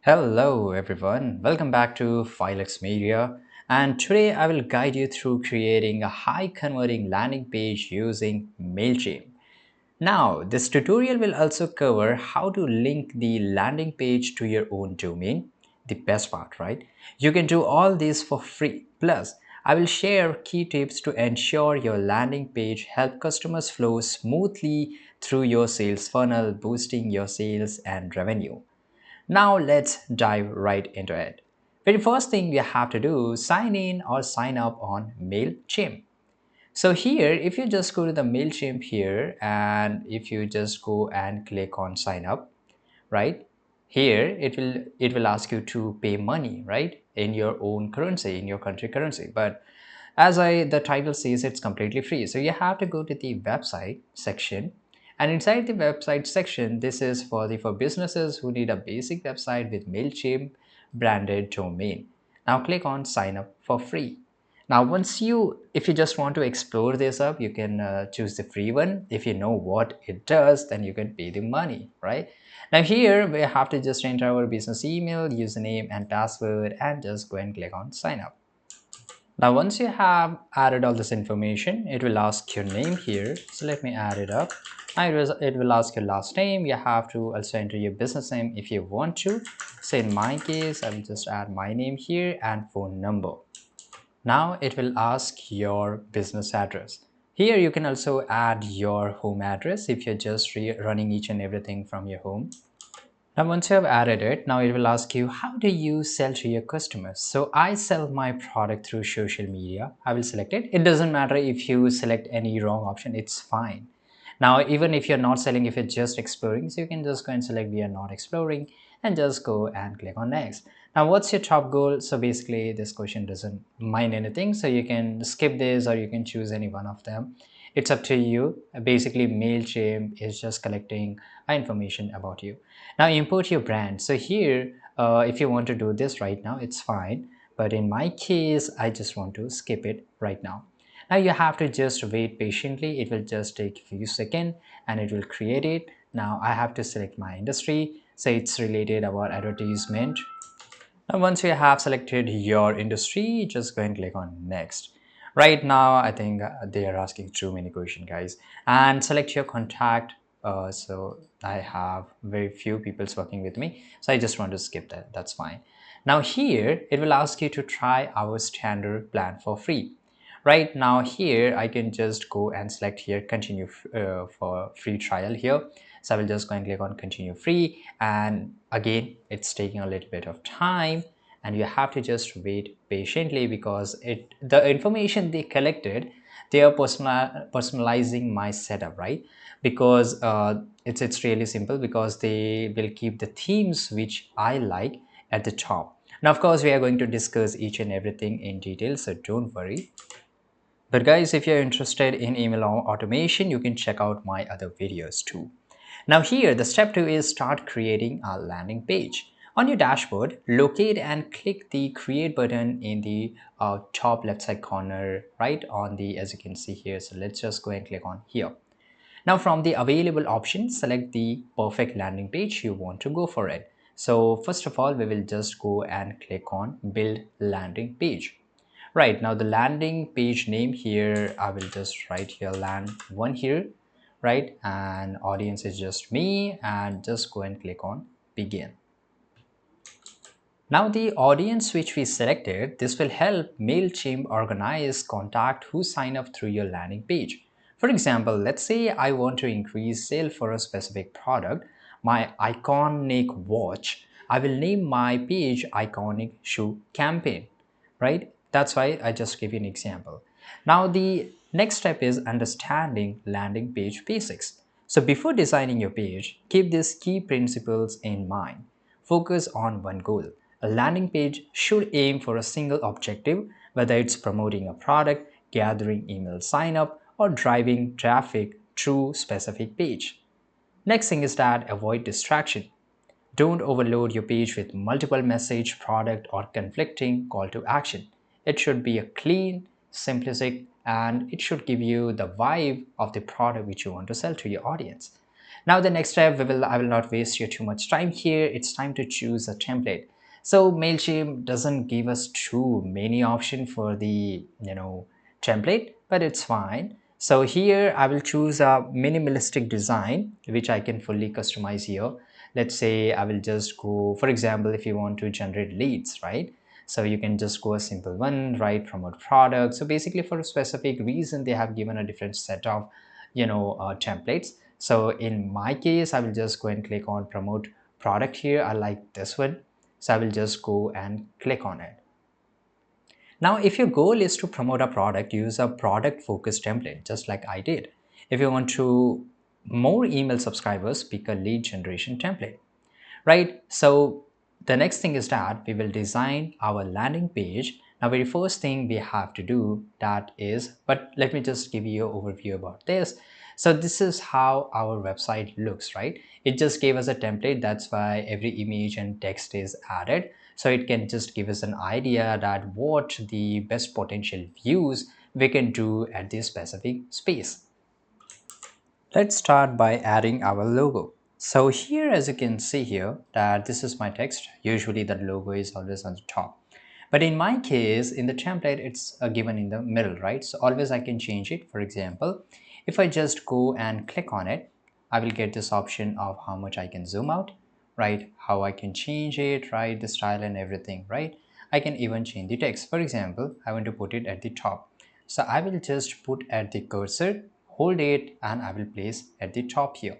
Hello everyone, welcome back to Filex Media, and today I will guide you through creating a high converting landing page using Mailchimp. Now, this tutorial will also cover how to link the landing page to your own domain. The best part, right? You can do all this for free. Plus, I will share key tips to ensure your landing page help customers flow smoothly through your sales funnel, boosting your sales and revenue. Now let's dive right into it. Very first thing we have to do, sign in or sign up on Mailchimp. So here, if you just go to the Mailchimp here and if you just go and click on sign up, right? Here it will ask you to pay money, right? In your own currency, in your country currency. But as the title says, it's completely free. So you have to go to the website section, and inside the website section, this is for businesses who need a basic website with Mailchimp branded domain. Now click on sign up for free. Now if you just want to explore this up, you can choose the free one. If you know what it does, then you can pay the money, right? Now here we have to just enter our business email, username and password, and just go and click on sign up. Now, once you have added all this information, it will ask your name here. So let me add it up. It will ask your last name. You have to also enter your business name if you want to. So in my case, I will just add my name here and phone number. Now it will ask your business address. Here you can also add your home address if you're just running each and everything from your home. Now, once you have added it, now it will ask you, how do you sell to your customers? So I sell my product through social media. I will select it. It doesn't matter if you select any wrong option, it's fine. Now, even if you're not selling, if you're just exploring, so you can just go and select we are not exploring and just go and click on next. Now, what's your top goal? So basically this question doesn't mind anything. So you can skip this or you can choose any one of them. It's up to you. Basically, Mailchimp is just collecting information about you. Now import your brand. So here, if you want to do this right now, it's fine. But in my case, I just want to skip it right now. Now you have to just wait patiently. It will just take a few seconds and it will create it. Now I have to select my industry. So it's related about advertisement. Now, once you have selected your industry, just go and click on next. Right now, I think they are asking too many questions, guys. And select your contact. So I have very few people working with me. So I just want to skip that. That's fine. Now here, it will ask you to try our standard plan for free. Right now here, I can just go and select here continue for free trial here. So I will just go and click on continue free, and again it's taking a little bit of time and you have to just wait patiently because the information they collected, they are personalizing my setup, right? Because it's really simple because they will keep the themes which I like at the top. Now of course we are going to discuss each and everything in detail, so don't worry. But guys, if you're interested in email automation, you can check out my other videos too. Now here, the step 2 is start creating a landing page. On your dashboard, locate and click the create button in the top left side corner, right on the, as you can see here. So let's just go and click on here. Now from the available options, select the perfect landing page you want to go for it. So first of all, we will just go and click on build landing page. Right, now the landing page name here, I will just write here land one here, right? And audience is just me, and just go and click on begin. Now the audience which we selected, this will help Mailchimp organize contact who sign up through your landing page. For example, let's say I want to increase sale for a specific product, my iconic watch. I will name my page iconic shoe campaign, right? That's why I just give you an example. Now the next step is understanding landing page basics. So before designing your page, keep these key principles in mind. Focus on one goal. A landing page should aim for a single objective, whether it's promoting a product, gathering email sign up, or driving traffic through specific page. Next thing is that avoid distraction. Don't overload your page with multiple message, product, or conflicting call to action. It should be a clean, simplistic, and it should give you the vibe of the product which you want to sell to your audience. Now the next step, I will not waste you too much time here. It's time to choose a template. So Mailchimp doesn't give us too many options for the template, but it's fine. So here I will choose a minimalistic design, which I can fully customize here. Let's say I will just go, for example, if you want to generate leads, right? So you can just go a simple one, right? Promote product. So basically for a specific reason, they have given a different set of, templates. So in my case, I will just go and click on promote product here. I like this one. So I will just go and click on it. Now, if your goal is to promote a product, use a product focused template, just like I did. If you want to more email subscribers, pick a lead generation template, right? So the next thing is that we will design our landing page. Now, very first thing we have to do that is, but let me just give you an overview about this. So this is how our website looks, right? It just gave us a template. That's why every image and text is added. So it can just give us an idea that what the best potential views we can do at this specific space. Let's start by adding our logo. So here, as you can see here, that this is my text. Usually the logo is always on the top. But in my case, in the template, it's given in the middle, right? So always I can change it. For example, if I just go and click on it, I will get this option of how much I can zoom out, right? How I can change it, right? The style and everything, right? I can even change the text. For example, I want to put it at the top. So I will just put at the cursor, hold it, and I will place at the top here.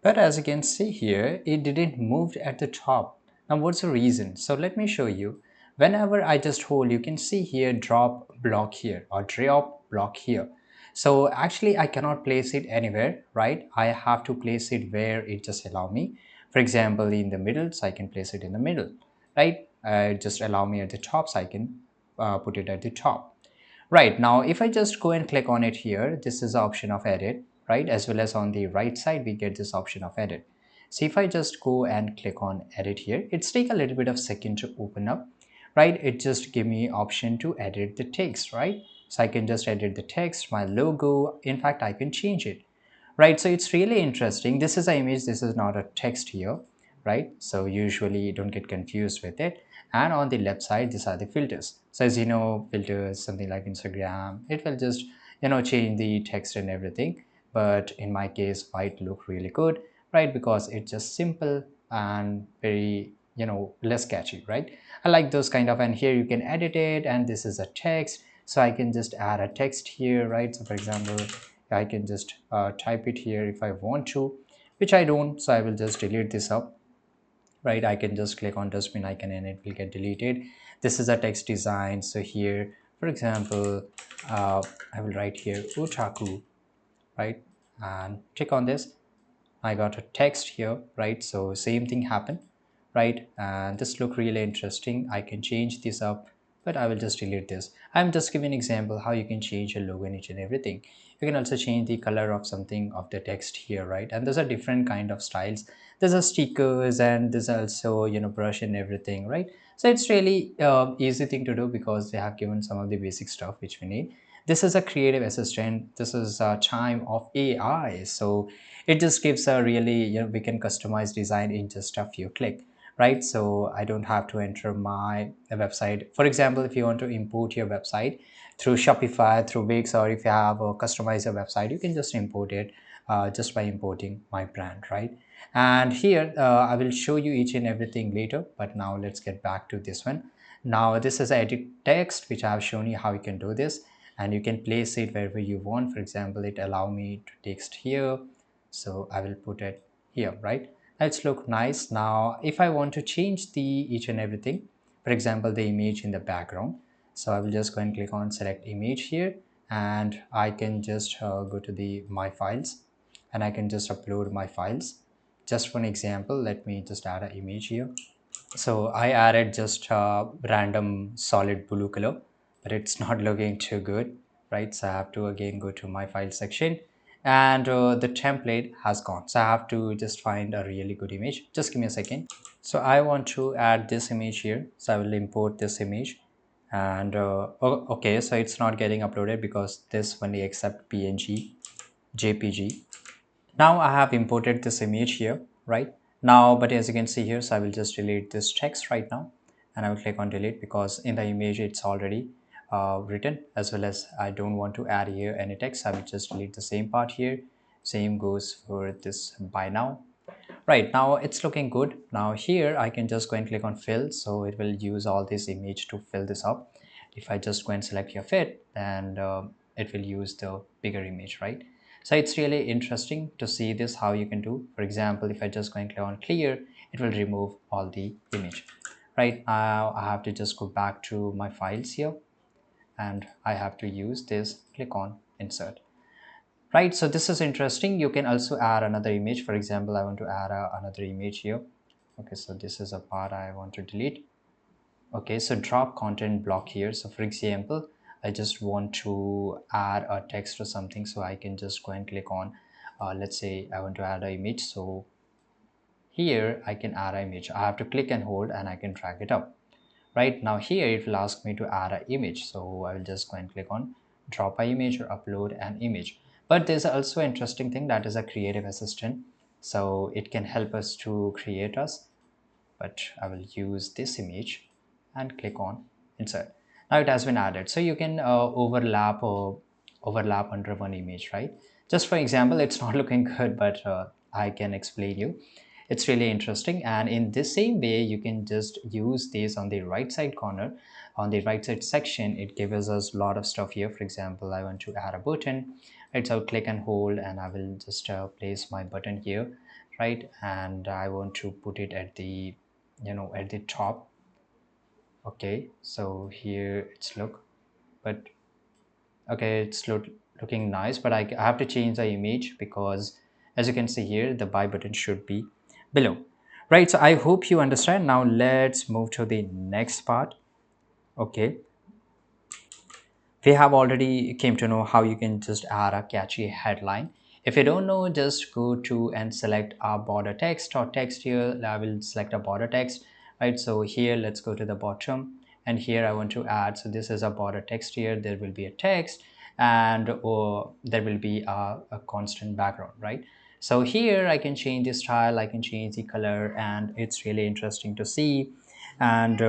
But as you can see here, it didn't move at the top. Now what's the reason? So let me show you. Whenever I just hold, you can see here drop block here or drop block here. So actually I cannot place it anywhere, right? I have to place it where it just allow me. For example, in the middle, so I can place it in the middle, right? Just allow me at the top, so I can put it at the top. Right, now if I just go and click on it here, this is the option of edit, right? As well as on the right side, we get this option of edit. So if I just go and click on edit here, it's take a little bit of second to open up, right? It just give me option to edit the text, right? So I can just edit the text, my logo. In fact, I can change it, right? So it's really interesting. This is an image, this is not a text here, right? So usually you don't get confused with it. And on the left side, these are the filters. So as you know, filters, something like Instagram, it will just change the text and everything. But in my case, white look really good, right? Because it's just simple and very less catchy, right? I like those kind of, and here you can edit it, and this is a text, so I can just add a text here, right? So for example, I can just type it here if I want to, which I don't, so I will just delete this up, right? I can just click on dustbin icon and it will get deleted. This is a text design. So here, for example, I will write here otaku, right? And click on this. I got a text here, right? So same thing happened, right? And this look really interesting. I can change this up, but I will just delete this. I'm just giving an example how you can change your logo and each and everything. You can also change the color of something of the text here, right? And there's a different kind of styles. There's a stickers and there's also brush and everything, right? So it's really easy thing to do because they have given some of the basic stuff which we need. This is a creative assistant. This is a time of AI, so it just gives a really we can customize design in just a few click, right? So I don't have to enter my website. For example, if you want to import your website through Shopify, through Wix, or if you have a customize your website, you can just import it just by importing my brand, right? And here I will show you each and everything later, but now let's get back to this one. Now this is edit text, which I have shown you how you can do this, and you can place it wherever you want. For example, it allow me to text here, so I will put it here, right? Let's look nice. Now if I want to change the each and everything, for example the image in the background, so I will just go and click on select image here, and I can just go to the my files, and I can just upload my files. Just for an example, let me just add an image here. So I added just a random solid blue color, but it's not looking too good, right? So I have to again go to my file section, and the template has gone. So I have to just find a really good image. Just give me a second. So I want to add this image here. So I will import this image, and okay, so it's not getting uploaded because this only accept PNG, JPG, Now I have imported this image here, right? Now, but as you can see here, so I will just delete this text right now, and I will click on delete because in the image it's already written, as well as I don't want to add here any text. I will just delete the same part here. Same goes for this by now. Right, now it's looking good. Now here I can just go and click on fill, so it will use all this image to fill this up. If I just go and select your fit, then it will use the bigger image, right? So it's really interesting to see this, how you can do. For example, if I just go and click on clear, it will remove all the image. Right, now I have to just go back to my files here, and I have to use this, click on insert. Right, so this is interesting. You can also add another image. For example, I want to add another image here. Okay, so this is a part I want to delete. Okay, so drop content block here. So for example, I just want to add a text or something, so I can just go and click on let's say I want to add an image. So here I can add an image. I have to click and hold, and I can drag it up. Right now here it will ask me to add an image, so I will just go and click on drop an image or upload an image. But there's also an interesting thing, that is a creative assistant, so it can help us to create us. But I will use this image and click on insert. Now it has been added, so you can overlap under one image, right? Just for example, it's not looking good, but I can explain you. It's really interesting, and in this same way you can just use this on the right side corner. On the right side section, it gives us a lot of stuff here. For example, I want to add a button, right? So I'll click and hold, and I will just place my button here, right? And I want to put it at the, at the top. Okay, so here it's look, but okay, looking nice, but I have to change the image because as you can see here, the buy button should be below. Right, so I hope you understand. Now let's move to the next part. Okay, we have already came to know how you can just add a catchy headline. If you don't know, just go to and select a border text or text here. I will select a border text, right? So here, let's go to the bottom, and here I want to add, so this is a border text here. There will be a text, and or there will be a constant background, right? So here I can change the style, I can change the color, and it's really interesting to see. And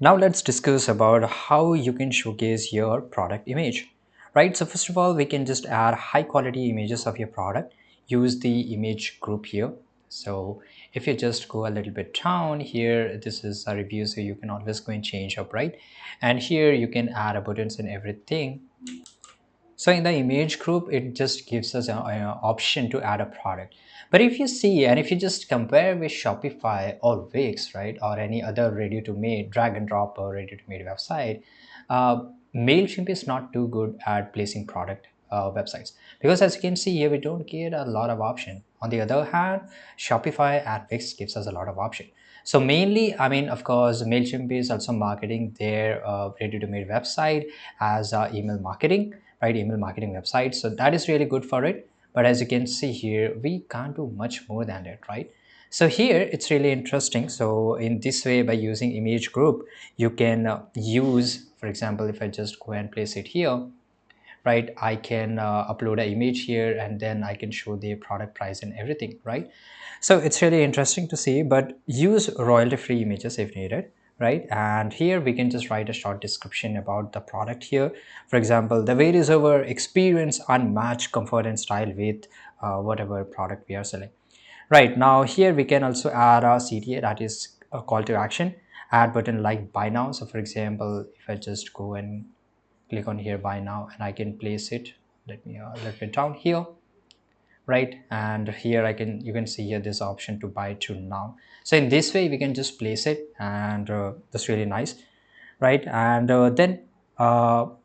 now let's discuss about how you can showcase your product image, right? So first of all, we can just add high quality images of your product. Use the image group here. So if you just go a little bit down here, this is a review, so you can always go and change up, right? And here you can add buttons and everything. So in the image group, it just gives us an option to add a product. But if you see, and if you just compare with Shopify or Wix, right, or any other ready-to-made drag and drop or ready-to-made website, uh, Mailchimp is not too good at placing product websites, because as you can see here, we don't get a lot of option. On the other hand, Shopify and Wix gives us a lot of option. So mainly, I mean, of course, Mailchimp is also marketing their ready-to-made website as email marketing, right? Email marketing website. So that is really good for it. But as you can see here, we can't do much more than that, right? So here it's really interesting. So in this way, by using image group, you can use, for example, if I just go and place it here, right, I can upload an image here, and then I can show the product price and everything, right? So it's really interesting to see, but use royalty free images if needed, right? And here we can just write a short description about the product here. For example, the weight is over, experience unmatched comfort and style with whatever product we are selling. Right, now here we can also add a CTA, that is a call to action, add button like buy now. So for example, if I just go and click on here buy now, and I can place it, let me down here, right? And here I can, you can see here this option to buy to now. So in this way we can just place it, and that's really nice, right? And then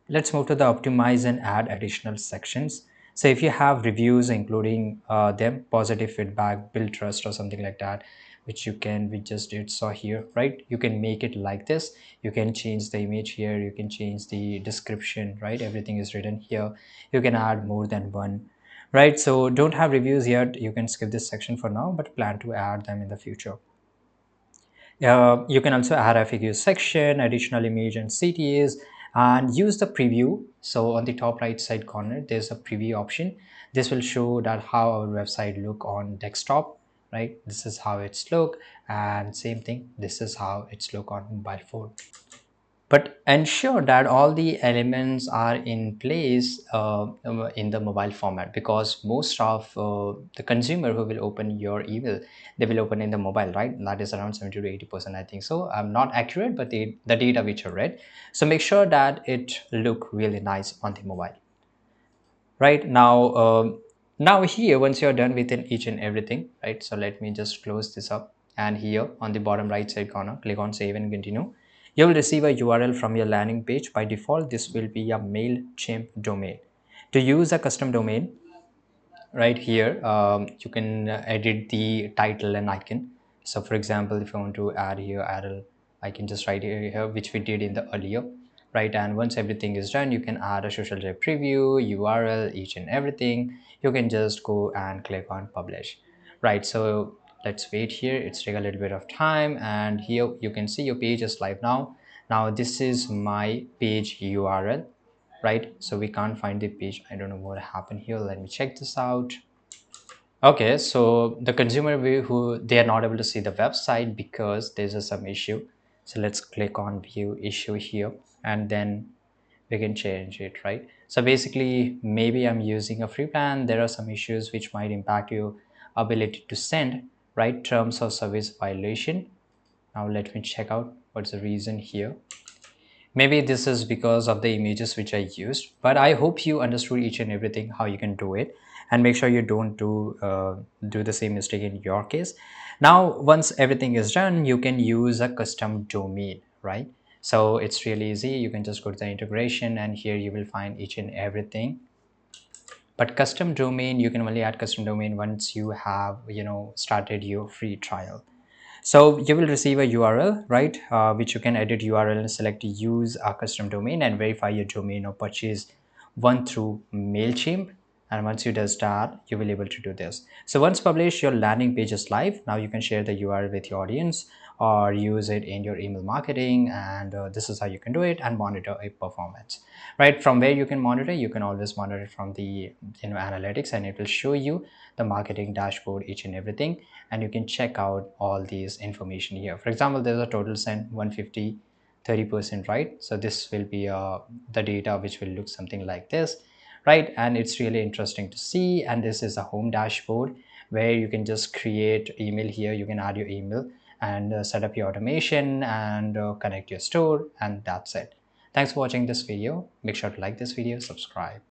let's move to the optimize and add additional sections. So if you have reviews including them, positive feedback, build trust or something like that, which you can, we just did saw here, right? You can make it like this. You can change the image here, you can change the description, right? Everything is written here. You can add more than one, right? So don't have reviews yet, you can skip this section for now, but plan to add them in the future. You can also add a figure section, additional image and CTAs, and use the preview. So on the top right side corner, there's a preview option. This will show that how our website look on desktop, right? This is how it's look, and same thing, this is how it's look on mobile phone. But ensure that all the elements are in place in the mobile format, because most of the consumer who will open your email, they will open in the mobile, right? That is around 70 to 80%, I think so. I'm not accurate, but the data which I read. So make sure that it look really nice on the mobile. Right now, now here, once you're done within each and everything, right? So let me just close this up, and here on the bottom right side corner, click on save and continue. You will receive a URL from your landing page. By default, this will be a Mailchimp domain. To use a custom domain, right here, you can edit the title and icon. So for example, if I want to add here arrow, I can just write here, which we did in the earlier, right? And once everything is done, you can add a social media preview, URL, each and everything. You can just go and click on publish, right? So let's wait here, it's take a little bit of time, and here you can see your page is live now. Now this is my page URL, right? So we can't find the page. I don't know what happened here. Let me check this out. Okay, so the consumer view, who they are not able to see the website because there's some issue. So let's click on view issue here, and then we can change it, right? So basically, maybe I'm using a free plan, there are some issues which might impact your ability to send, right? Terms of service violation. Now let me check out what's the reason here. Maybe this is because of the images which I used, but I hope you understood each and everything how you can do it, and make sure you don't do the same mistake in your case. Now, once everything is done, you can use a custom domain, right? So it's really easy. You can just go to the integration, and here you will find each and everything. But custom domain, you can only add custom domain once you have started your free trial. So you will receive a URL, right, which you can edit URL and select use a custom domain and verify your domain or purchase one through Mailchimp. And once you does that, you will be able to do this. So once published, your landing page is live. Now you can share the URL with your audience or use it in your email marketing. And this is how you can do it and monitor a performance, right? From where you can monitor, you can always monitor from the analytics, and it will show you the marketing dashboard, each and everything, and you can check out all these information here. For example, there's a total sent 150, 30%, right? So this will be the data which will look something like this, right? And it's really interesting to see. And this is a home dashboard where you can just create email here. You can add your email and set up your automation and connect your store, and that's it. Thanks for watching this video. Make sure to like this video, subscribe.